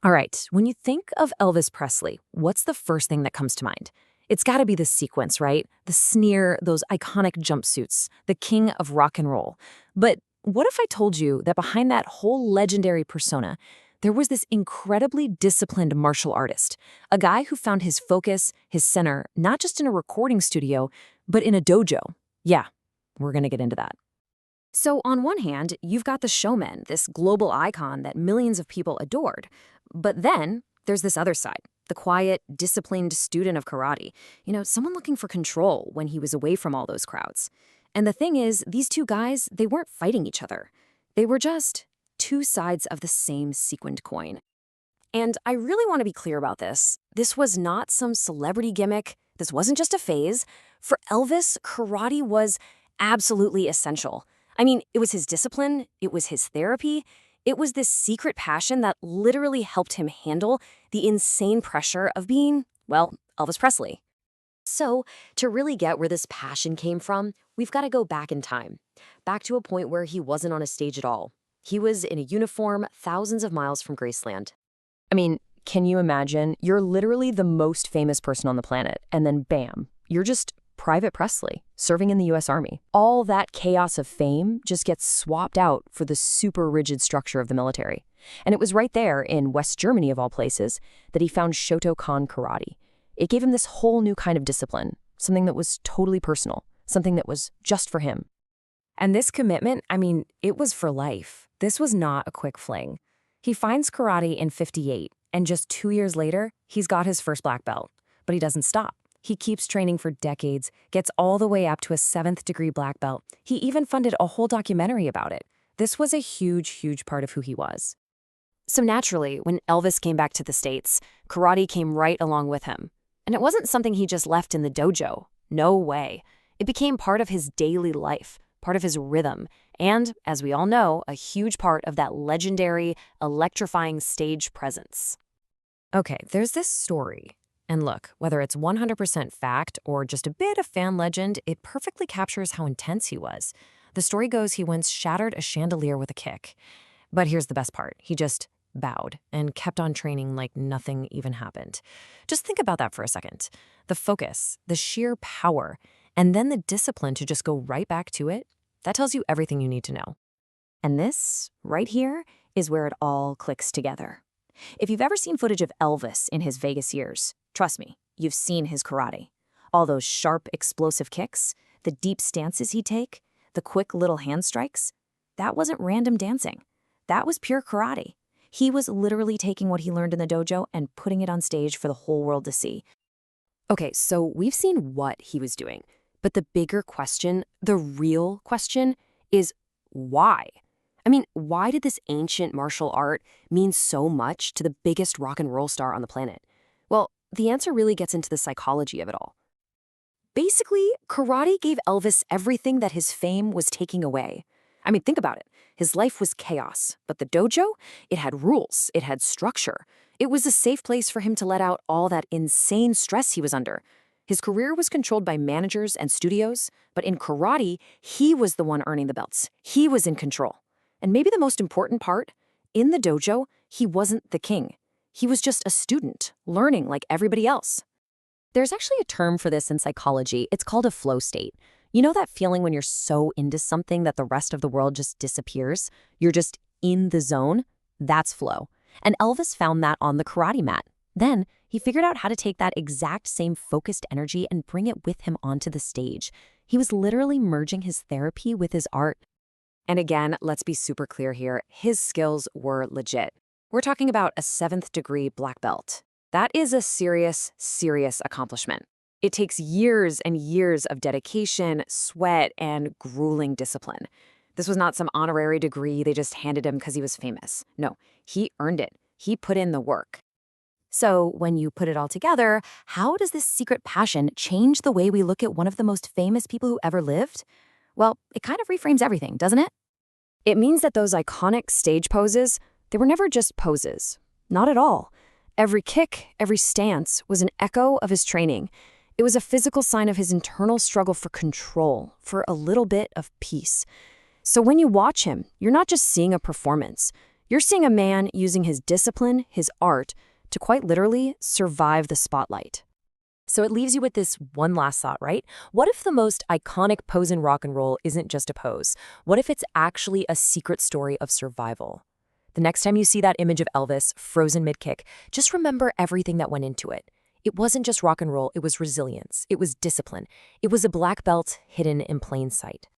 All right, when you think of Elvis Presley, what's the first thing that comes to mind? It's got to be the sequence, right? The sneer, those iconic jumpsuits, the king of rock and roll. But what if I told you that behind that whole legendary persona, there was this incredibly disciplined martial artist, a guy who found his focus, his center, not just in a recording studio, but in a dojo? Yeah, we're going to get into that. So, on one hand, you've got the showman, this global icon that millions of people adored. But then there's this other side, the quiet, disciplined student of karate. Someone looking for control when he was away from all those crowds. And the thing is, these two guys, they weren't fighting each other. They were just two sides of the same sequined coin. And I really want to be clear about this. This was not some celebrity gimmick. This wasn't just a phase. For Elvis, karate was absolutely essential. I mean, it was his discipline, it was his therapy, it was this secret passion that literally helped him handle the insane pressure of being, well, Elvis Presley. So, to really get where this passion came from, we've got to go back in time, back to a point where he wasn't on a stage at all. He was in a uniform thousands of miles from Graceland. I mean, can you imagine? You're literally the most famous person on the planet, and then bam, you're just Private Presley, serving in the US Army. All that chaos of fame just gets swapped out for the super rigid structure of the military. And it was right there, in West Germany of all places, that he found Shotokan karate. It gave him this whole new kind of discipline, something that was totally personal, something that was just for him. And this commitment, it was for life. This was not a quick fling. He finds karate in '58, and just 2 years later, he's got his first black belt. But he doesn't stop. He keeps training for decades, gets all the way up to a 7th-degree black belt. He even funded a whole documentary about it. This was a huge, huge part of who he was. So naturally, when Elvis came back to the States, karate came right along with him. And it wasn't something he just left in the dojo. No way. It became part of his daily life, part of his rhythm, and, as we all know, a huge part of that legendary, electrifying stage presence. Okay, there's this story. And look, whether it's 100% fact or just a bit of fan legend, it perfectly captures how intense he was. The story goes he once shattered a chandelier with a kick. But here's the best part. He just bowed and kept on training like nothing even happened. Just think about that for a second. The focus, the sheer power, and then the discipline to just go right back to it, that tells you everything you need to know. And this, right here, is where it all clicks together. If you've ever seen footage of Elvis in his Vegas years, trust me, you've seen his karate. All those sharp, explosive kicks, the deep stances he'd take, the quick little hand strikes, that wasn't random dancing. That was pure karate. He was literally taking what he learned in the dojo and putting it on stage for the whole world to see. Okay, so we've seen what he was doing, but the bigger question, the real question, is why? Why did this ancient martial art mean so much to the biggest rock and roll star on the planet? Well, the answer really gets into the psychology of it all. Basically, karate gave Elvis everything that his fame was taking away. Think about it. His life was chaos, but the dojo, it had rules, it had structure. It was a safe place for him to let out all that insane stress he was under. His career was controlled by managers and studios, but in karate, he was the one earning the belts. He was in control. And maybe the most important part, in the dojo, he wasn't the king. He was just a student, learning like everybody else. There's actually a term for this in psychology. It's called a flow state. You know that feeling when you're so into something that the rest of the world just disappears? You're just in the zone? That's flow. And Elvis found that on the karate mat. Then he figured out how to take that exact same focused energy and bring it with him onto the stage. He was literally merging his therapy with his art. And again, let's be super clear here, his skills were legit. We're talking about a 7th-degree black belt. That is a serious, serious accomplishment. It takes years and years of dedication, sweat, and grueling discipline. This was not some honorary degree they just handed him because he was famous. No, he earned it. He put in the work. So when you put it all together, how does this secret passion change the way we look at one of the most famous people who ever lived? Well, it kind of reframes everything, doesn't it? It means that those iconic stage poses, they were never just poses. Not at all. Every kick, every stance was an echo of his training. It was a physical sign of his internal struggle for control, for a little bit of peace. So when you watch him, you're not just seeing a performance. You're seeing a man using his discipline, his art, to quite literally survive the spotlight. So it leaves you with this one last thought, right? What if the most iconic pose in rock and roll isn't just a pose? What if it's actually a secret story of survival? The next time you see that image of Elvis frozen mid-kick, just remember everything that went into it. It wasn't just rock and roll, it was resilience, it was discipline, it was a black belt hidden in plain sight.